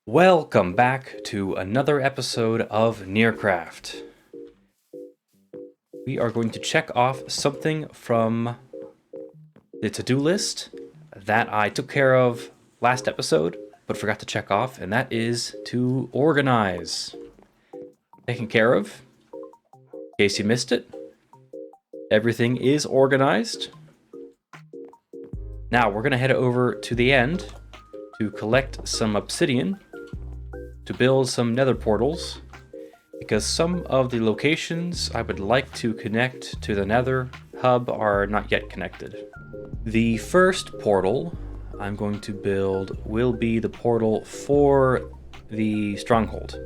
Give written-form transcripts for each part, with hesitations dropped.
Welcome back to another episode of Nearcraft. We are going to check off something from the to-do list that I took care of last episode, but forgot to check off, and that is to organize. Taken care of. In case you missed it, everything is organized. Now we're going to head over to the end to collect some obsidian to build some nether portals, because some of the locations I would like to connect to the nether hub are not yet connected. The first portal I'm going to build will be the portal for the Stronghold.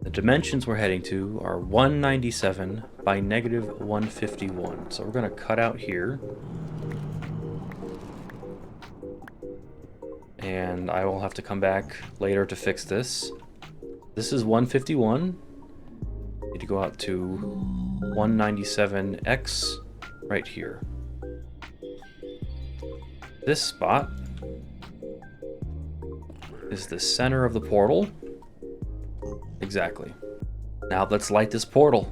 The dimensions we're heading to are 197 by negative 151. So we're going to cut out here. And I will have to come back later to fix this. This is 151. Need to go out to 197x right here. This spot is the center of the portal. Exactly. Now let's light this portal.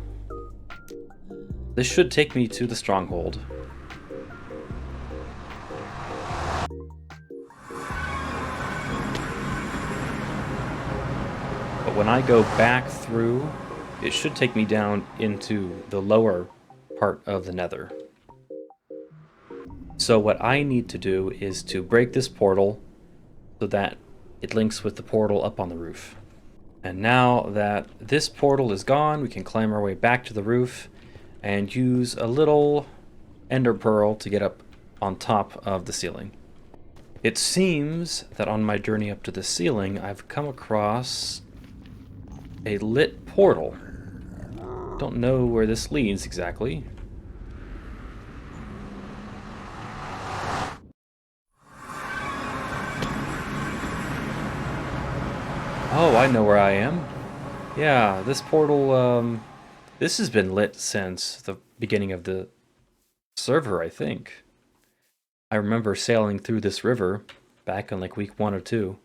This should take me to the Stronghold. But when I go back through, it should take me down into the lower part of the nether. So what I need to do is to break this portal so that it links with the portal up on the roof. And now that this portal is gone, we can climb our way back to the roof and use a little ender pearl to get up on top of the ceiling. It seems that on my journey up to the ceiling, I've come across a lit portal. Don't know where this leads exactly. Oh, I know where I am. Yeah, this portal, this has been lit since the beginning of the server, I think. I remember sailing through this river back in like week 1 or 2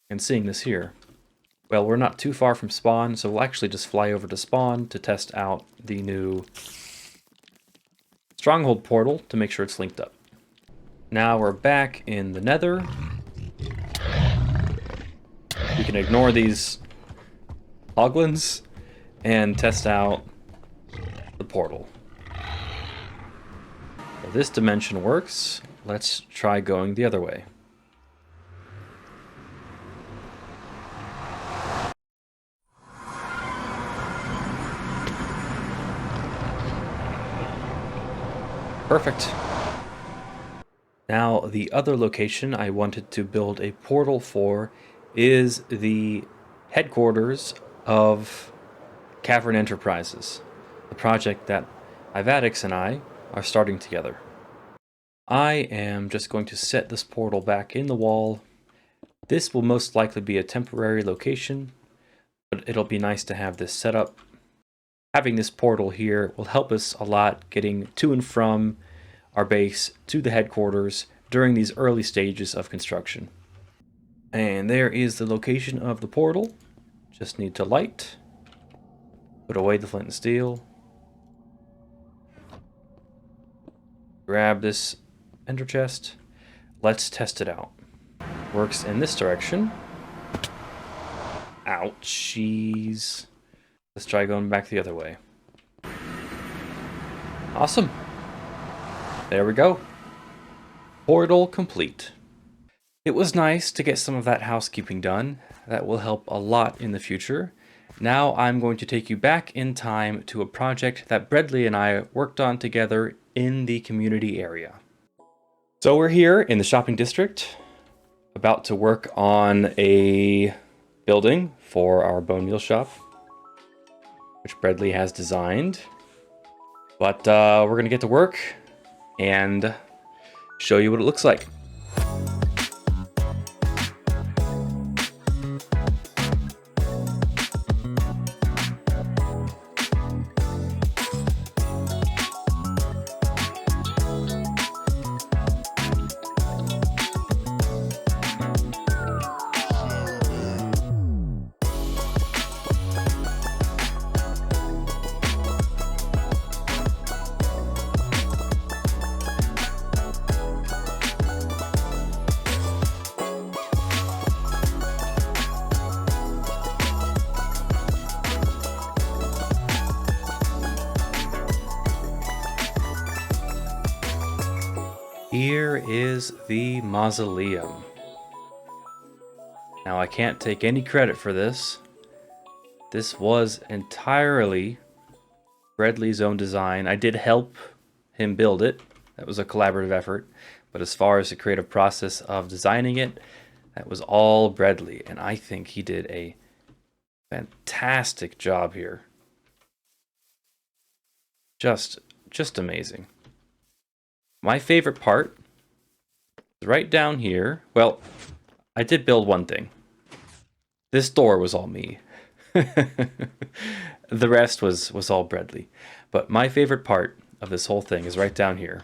and seeing this here. Well, we're not too far from spawn, so we'll actually just fly over to spawn to test out the new Stronghold portal to make sure it's linked up. Now we're back in the nether. We can ignore these hoglins and test out the portal. If this dimension works, let's try going the other way. Perfect. Now, the other location I wanted to build a portal for is the headquarters of Cavern Enterprises, the project that Ivadix and I are starting together. I am just going to set this portal back in the wall. This will most likely be a temporary location, but it'll be nice to have this set up. Having this portal here will help us a lot getting to and from our base to the headquarters during these early stages of construction. And there is the location of the portal. Just need to light. Put away the flint and steel. Grab this ender chest. Let's test it out. Works in this direction. Ouchies. Let's try going back the other way. Awesome. There we go. Portal complete. It was nice to get some of that housekeeping done. That will help a lot in the future. Now I'm going to take you back in time to a project that Bradley and I worked on together in the community area. So we're here in the shopping district, about to work on a building for our bone meal shop, which Bradley has designed. But we're going to get to work and show you what it looks like. Here is the mausoleum. Now I can't take any credit for this. This was entirely Bradley's own design. I did help him build it. That was a collaborative effort. But as far as the creative process of designing it, that was all Bradley. And I think he did a fantastic job here. Just amazing. My favorite part is right down here. Well, I did build one thing. This door was all me. The rest was all Bradley. But my favorite part of this whole thing is right down here.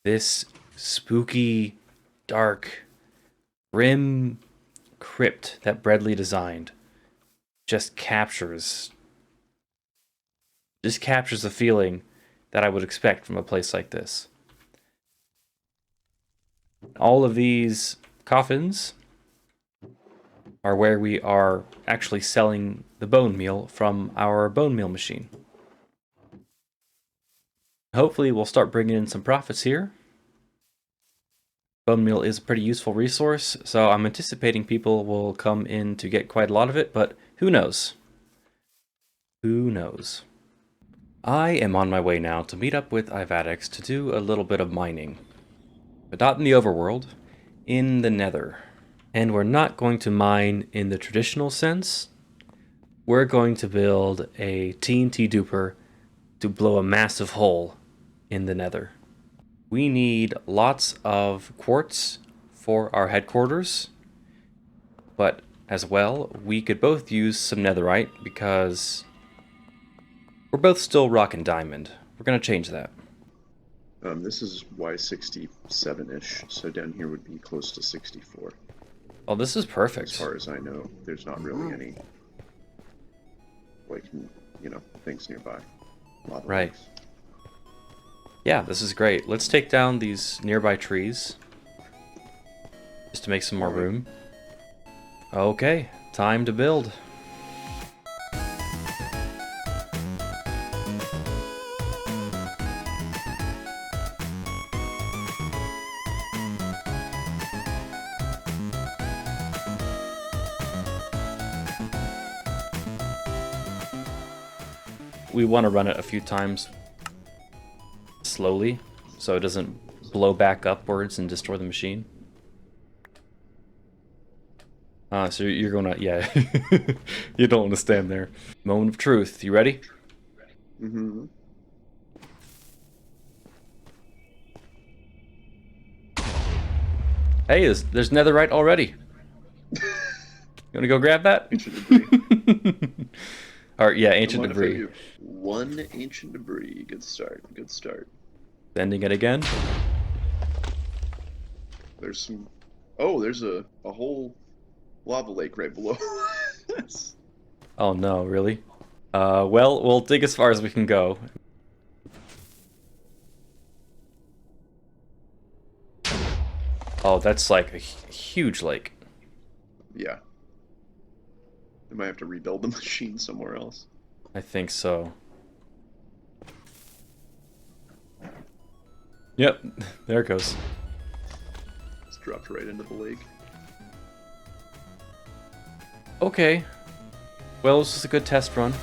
This spooky, dark, grim crypt that Bradley designed just captures the feeling that I would expect from a place like this. All of these coffins are where we are actually selling the bone meal from our bone meal machine. Hopefully we'll start bringing in some profits here. Bone meal is a pretty useful resource, so I'm anticipating people will come in to get quite a lot of it, but who knows? Who knows? I am on my way now to meet up with Ivadix to do a little bit of mining. But not in the overworld, in the nether. And we're not going to mine in the traditional sense. We're going to build a TNT duper to blow a massive hole in the nether. We need lots of quartz for our headquarters, but as well, we could both use some netherite because we're both still rock and diamond. We're going to change that. This is Y67-ish, so down here would be close to 64. Oh, this is perfect. As far as I know, there's not really any, like, things nearby. Right. Yeah, this is great. Let's take down these nearby trees just to make some more room. Okay, time to build. We want to run it a few times slowly so it doesn't blow back upwards and destroy the machine. So you're gonna, yeah, you don't want to stand there. Moment of truth. You ready? Mm-hmm. Hey, there's netherite already. You want to go grab that? Ancient debris. Or, yeah, ancient debris. One ancient debris. Good start. Good start. Sending it again. There's some... Oh, there's a whole lava lake right below. Oh no, really? Well, we'll dig as far as we can go. Oh, that's like a huge lake. Yeah. I might have to rebuild the machine somewhere else. I think so. Yep, there it goes. It's dropped right into the lake. Okay. Well, this is a good test run.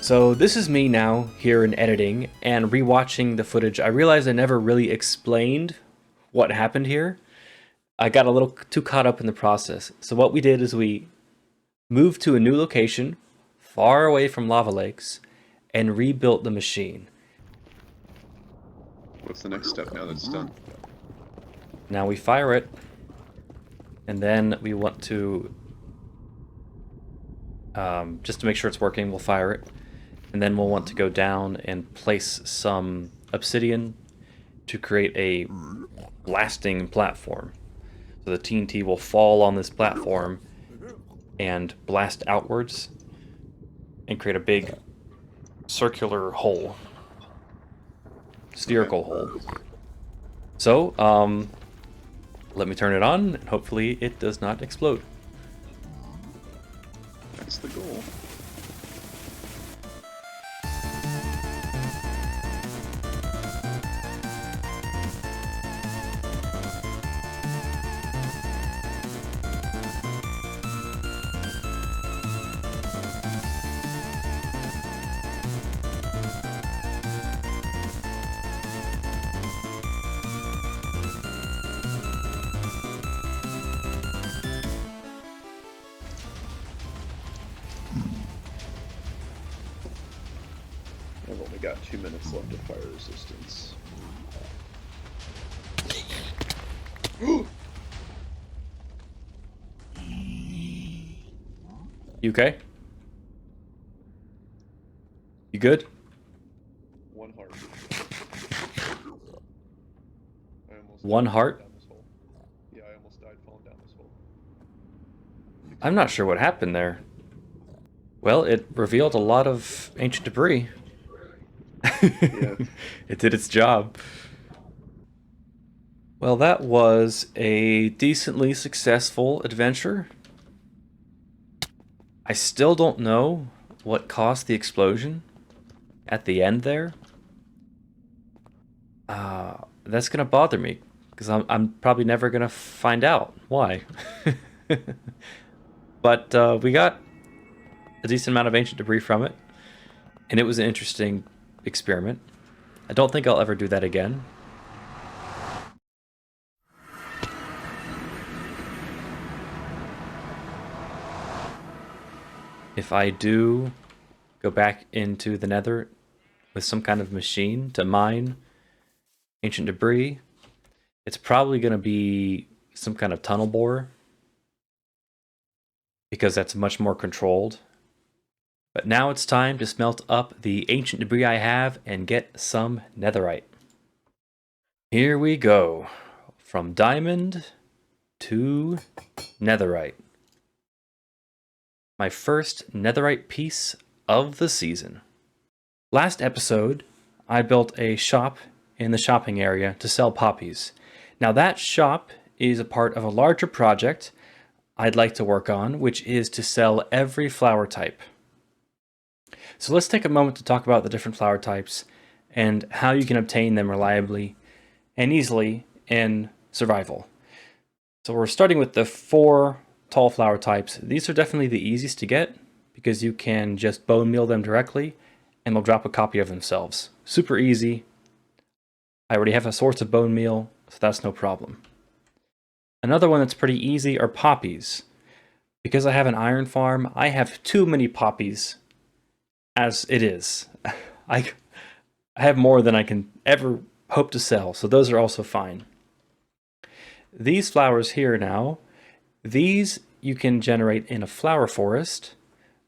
So this is me now here in editing and rewatching the footage. I realized I never really explained what happened here. I got a little too caught up in the process. So what we did is we moved to a new location, far away from lava lakes, and rebuilt the machine. What's the next step now that it's done? Now we fire it, and then we want to, just to make sure it's working, we'll fire it. And then we'll want to go down and place some obsidian to create a blasting platform. So the TNT will fall on this platform and blast outwards and create a big circular hole. Spherical hole. So, let me turn it on, and hopefully it does not explode. That's the goal. I've only got 2 minutes left of fire resistance. You okay? You good? 1 heart. I almost One died falling heart? down this hole. Yeah, I almost died falling down this hole. I'm not sure what happened there. Well, it revealed a lot of ancient debris. Yeah. It did its job. Well, that was a decently successful adventure. I still don't know what caused the explosion at the end there. That's gonna bother me because I'm probably never gonna find out why. But we got a decent amount of ancient debris from it, and it was an interesting experiment. I don't think I'll ever do that again. If I do go back into the Nether with some kind of machine to mine ancient debris, it's probably going to be some kind of tunnel bore because that's much more controlled. But now it's time to smelt up the ancient debris I have and get some netherite. Here we go. From diamond to netherite. My first netherite piece of the season. Last episode, I built a shop in the shopping area to sell poppies. Now that shop is a part of a larger project I'd like to work on, which is to sell every flower type. So let's take a moment to talk about the different flower types and how you can obtain them reliably and easily in survival. So we're starting with the 4 tall flower types. These are definitely the easiest to get because you can just bone meal them directly and they'll drop a copy of themselves. Super easy. I already have a source of bone meal, so that's no problem. Another one that's pretty easy are poppies. Because I have an iron farm, I have too many poppies as it is. I have more than I can ever hope to sell, so those are also fine. These flowers here now, these you can generate in a flower forest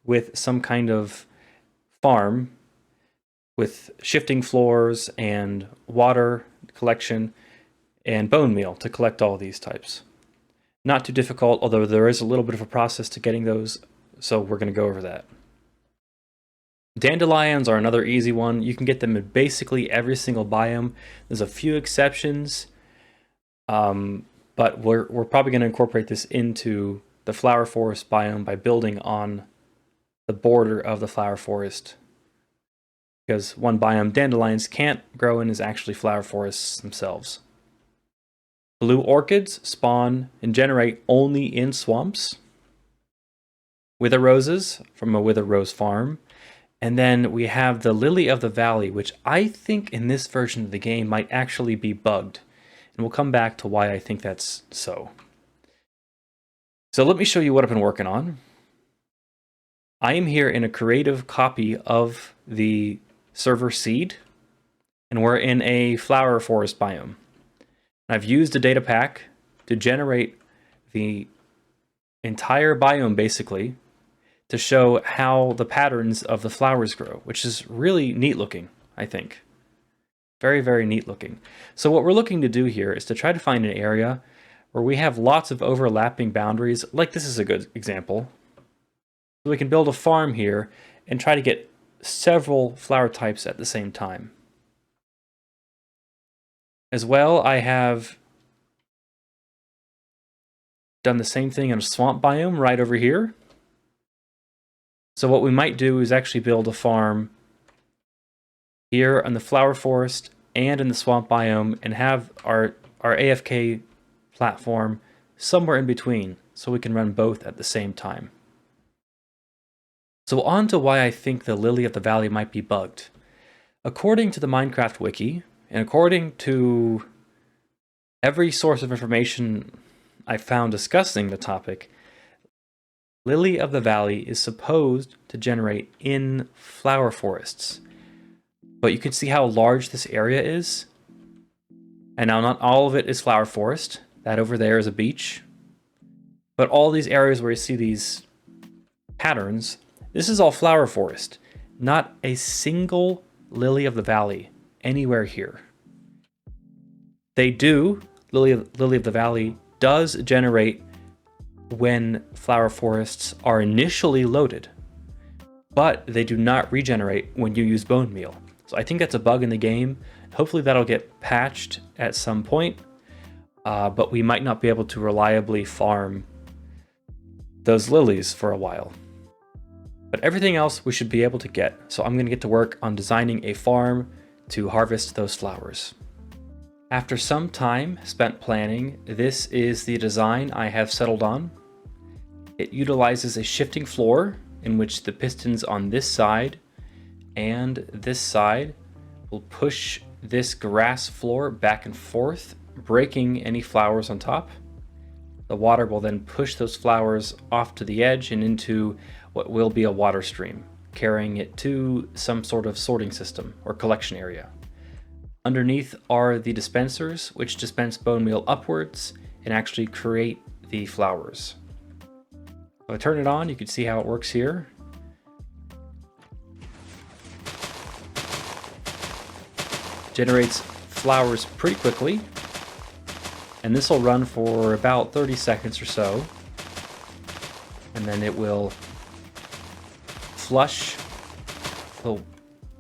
with some kind of farm with shifting floors and water collection and bone meal to collect all these types. Not too difficult, although there is a little bit of a process to getting those, so we're going to go over that. Dandelions are another easy one. You can get them in basically every single biome. There's a few exceptions, but we're probably going to incorporate this into the flower forest biome by building on the border of the flower forest. Because one biome dandelions can't grow in is actually flower forests themselves. Blue orchids spawn and generate only in swamps. Wither roses from a wither rose farm. And then we have the lily of the valley, which I think in this version of the game might actually be bugged. And we'll come back to why I think that's so. So let me show you what I've been working on. I am here in a creative copy of the server seed, and we're in a flower forest biome. I've used a data pack to generate the entire biome basically to show how the patterns of the flowers grow, which is really neat looking, I think. Very, very neat looking. So what we're looking to do here is to try to find an area where we have lots of overlapping boundaries, like this is a good example. So we can build a farm here and try to get several flower types at the same time. As well, I have done the same thing in a swamp biome right over here. So what we might do is actually build a farm here in the flower forest and in the swamp biome, and have our AFK platform somewhere in between so we can run both at the same time. So on to why I think the Lily of the Valley might be bugged. According to the Minecraft wiki, and according to every source of information I found discussing the topic, Lily of the Valley is supposed to generate in flower forests. But you can see how large this area is. And now not all of it is flower forest. That over there is a beach. But all these areas where you see these patterns, this is all flower forest. Not a single Lily of the Valley anywhere here. They do, Lily of the Valley does generate when flower forests are initially loaded, but they do not regenerate when you use bone meal. So I think that's a bug in the game. Hopefully that'll get patched at some point, but we might not be able to reliably farm those lilies for a while. But everything else we should be able to get. So I'm going to get to work on designing a farm to harvest those flowers. After some time spent planning, this is the design I have settled on. It utilizes a shifting floor in which the pistons on this side and this side will push this grass floor back and forth, breaking any flowers on top. The water will then push those flowers off to the edge and into what will be a water stream, carrying it to some sort of sorting system or collection area. Underneath are the dispensers, which dispense bone meal upwards and actually create the flowers. If I turn it on, you can see how it works here. Generates flowers pretty quickly, and this will run for about 30 seconds or so, and then it will flush. Oh,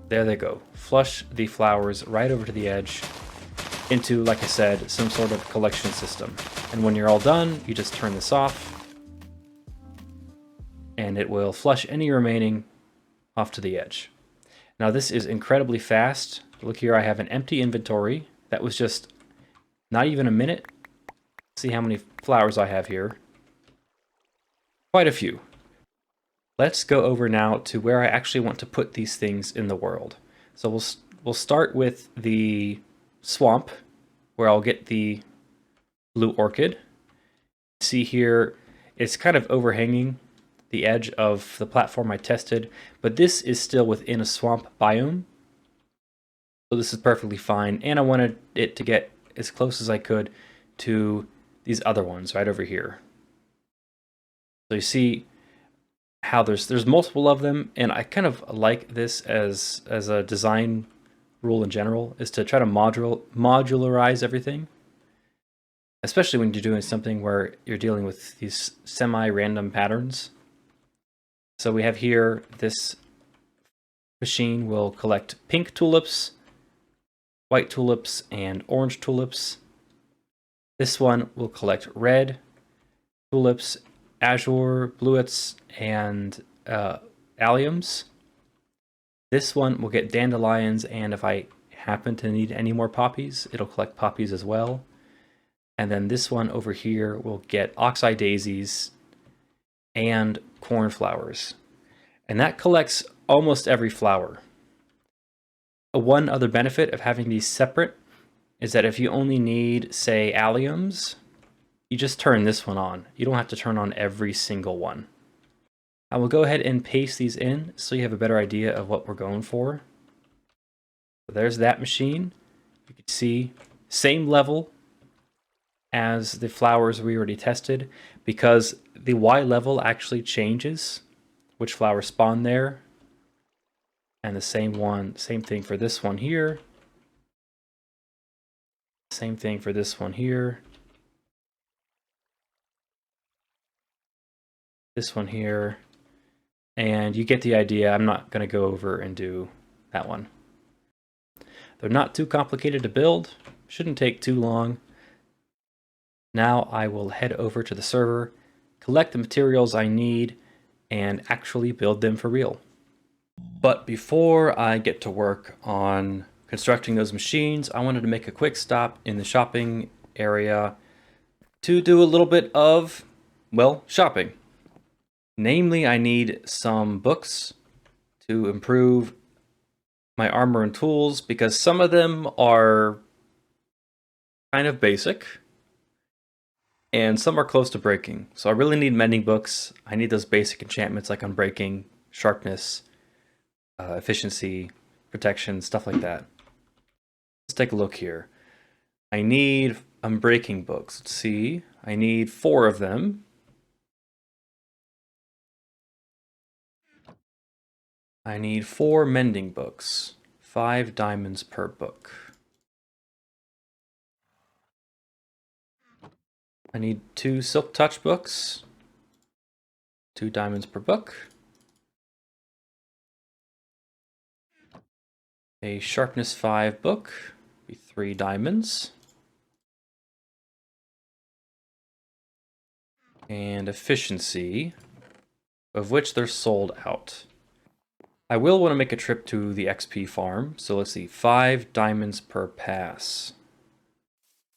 there they go. Flush the flowers right over to the edge into, like I said, some sort of collection system. And when you're all done, you just turn this off, and it will flush any remaining off to the edge. Now this is incredibly fast. Look here, I have an empty inventory. That was just not even a minute. See how many flowers I have here. Quite a few. Let's go over now to where I actually want to put these things in the world. So we'll start with the swamp, where I'll get the blue orchid. See here, it's kind of overhanging the edge of the platform I tested, but this is still within a swamp biome. So this is perfectly fine, and I wanted it to get as close as I could to these other ones right over here. So you see how there's multiple of them, and I kind of like this as a design rule in general, is to try to modularize everything, especially when you're doing something where you're dealing with these semi-random patterns. So we have here, this machine will collect pink tulips, white tulips, and orange tulips. This one will collect red tulips, azure bluets, and alliums. This one will get dandelions, and if I happen to need any more poppies, it'll collect poppies as well. And then this one over here will get oxeye daisies and cornflowers. And that collects almost every flower. One other benefit of having these separate is that if you only need, say, alliums, you just turn this one on. You don't have to turn on every single one. I will go ahead and paste these in so you have a better idea of what we're going for. So there's that machine. You can see same level as the flowers we already tested, because the Y level actually changes which flowers spawn there. And the same thing for this one here. Same thing for this one here. This one here. And you get the idea. I'm not going to go over and do that one. They're not too complicated to build. Shouldn't take too long. Now I will head over to the server, collect the materials I need, and actually build them for real. But before I get to work on constructing those machines, I wanted to make a quick stop in the shopping area to do a little bit of, well, shopping. Namely, I need some books to improve my armor and tools because some of them are kind of basic and some are close to breaking. So I really need mending books. I need those basic enchantments like unbreaking, sharpness, efficiency, protection, stuff like that. Let's take a look here. I need unbreaking books. Let's see. I need 4 of them. I need 4 mending books. 5 diamonds per book. I need 2 silk touch books. 2 diamonds per book. A sharpness 5 book. Be 3 diamonds. And efficiency, of which they're sold out. I will want to make a trip to the XP farm, so let's see, 5 diamonds per pass.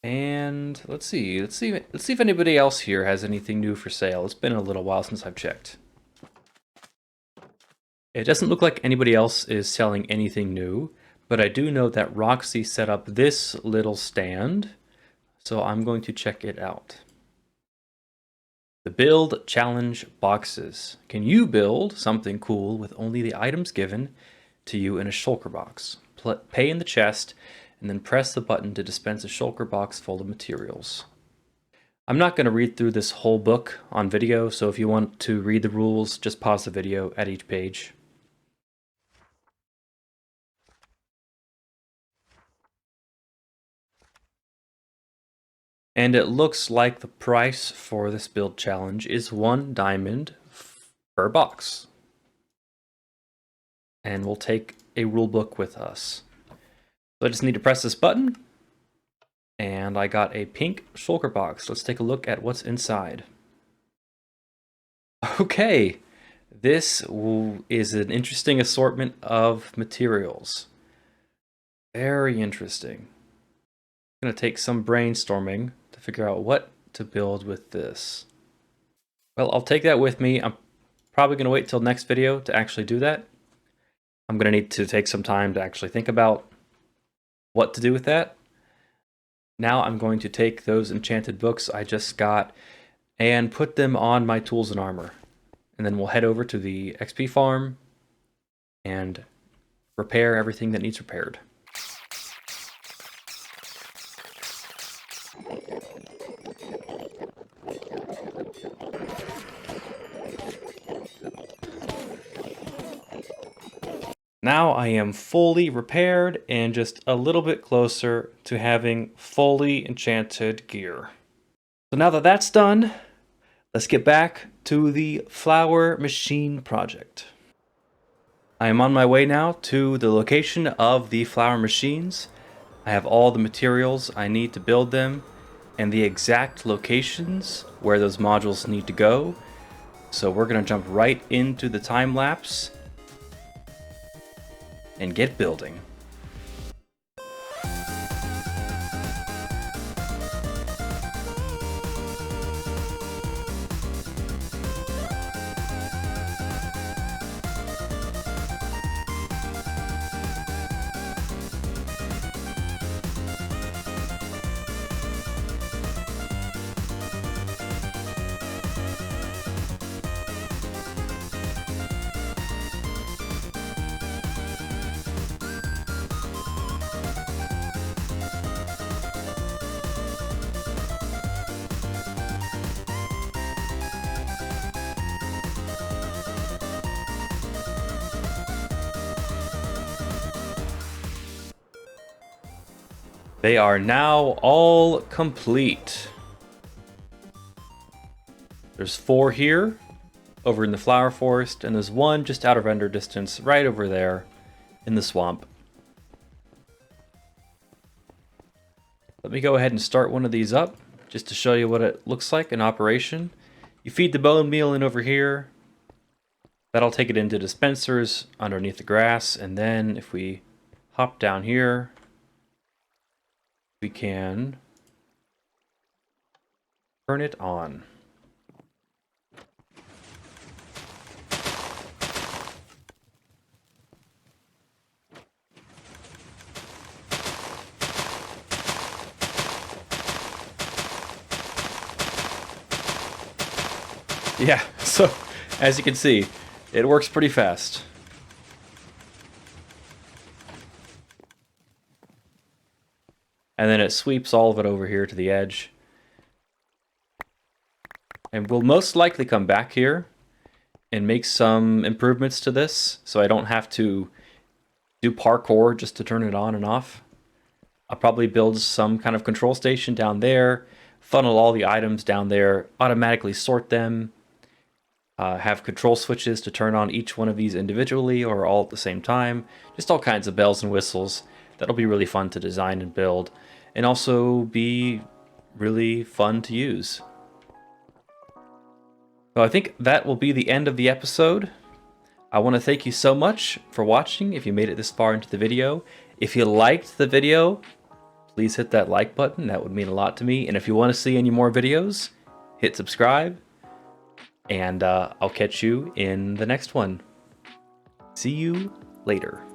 And let's see if anybody else here has anything new for sale. It's been a little while since I've checked. It doesn't look like anybody else is selling anything new, but I do know that Roxy set up this little stand, so I'm going to check it out. The Build Challenge boxes. Can you build something cool with only the items given to you in a shulker box? Pay in the chest, and then press the button to dispense a shulker box full of materials. I'm not going to read through this whole book on video, so if you want to read the rules, just pause the video at each page. And it looks like the price for this build challenge is 1 diamond per box. And we'll take a rule book with us. So I just need to press this button, and I got a pink shulker box. Let's take a look at what's inside. Okay, this is an interesting assortment of materials. Very interesting. I'm going to take some brainstorming to figure out what to build with this. Well, I'll take that with me. I'm probably going to wait till next video to actually do that. I'm going to need to take some time to actually think about what to do with that. Now I'm going to take those enchanted books I just got and put them on my tools and armor. And then we'll head over to the XP farm and repair everything that needs repaired. Now I am fully repaired and just a little bit closer to having fully enchanted gear. So now that that's done, let's get back to the flower machine project. I am on my way now to the location of the flower machines. I have all the materials I need to build them and the exact locations where those modules need to go. So we're going to jump right into the time lapse and get building. They are now all complete. There's 4 here, over in the flower forest, and there's 1 just out of render distance right over there in the swamp. Let me go ahead and start one of these up, just to show you what it looks like in operation. You feed the bone meal in over here, That'll take it into dispensers underneath the grass, and then if we hop down here, we can turn it on. Yeah, so as you can see, it works pretty fast. And then it sweeps all of it over here to the edge. And we'll most likely come back here and make some improvements to this, so I don't have to do parkour just to turn it on and off. I'll probably build some kind of control station down there, funnel all the items down there, automatically sort them, have control switches to turn on each one of these individually or all at the same time. Just all kinds of bells and whistles. That'll be really fun to design and build, and also be really fun to use. So I think that will be the end of the episode. I want to thank you so much for watching if you made it this far into the video. If you liked the video, please hit that like button. That would mean a lot to me. And if you want to see any more videos, hit subscribe. And I'll catch you in the next one. See you later.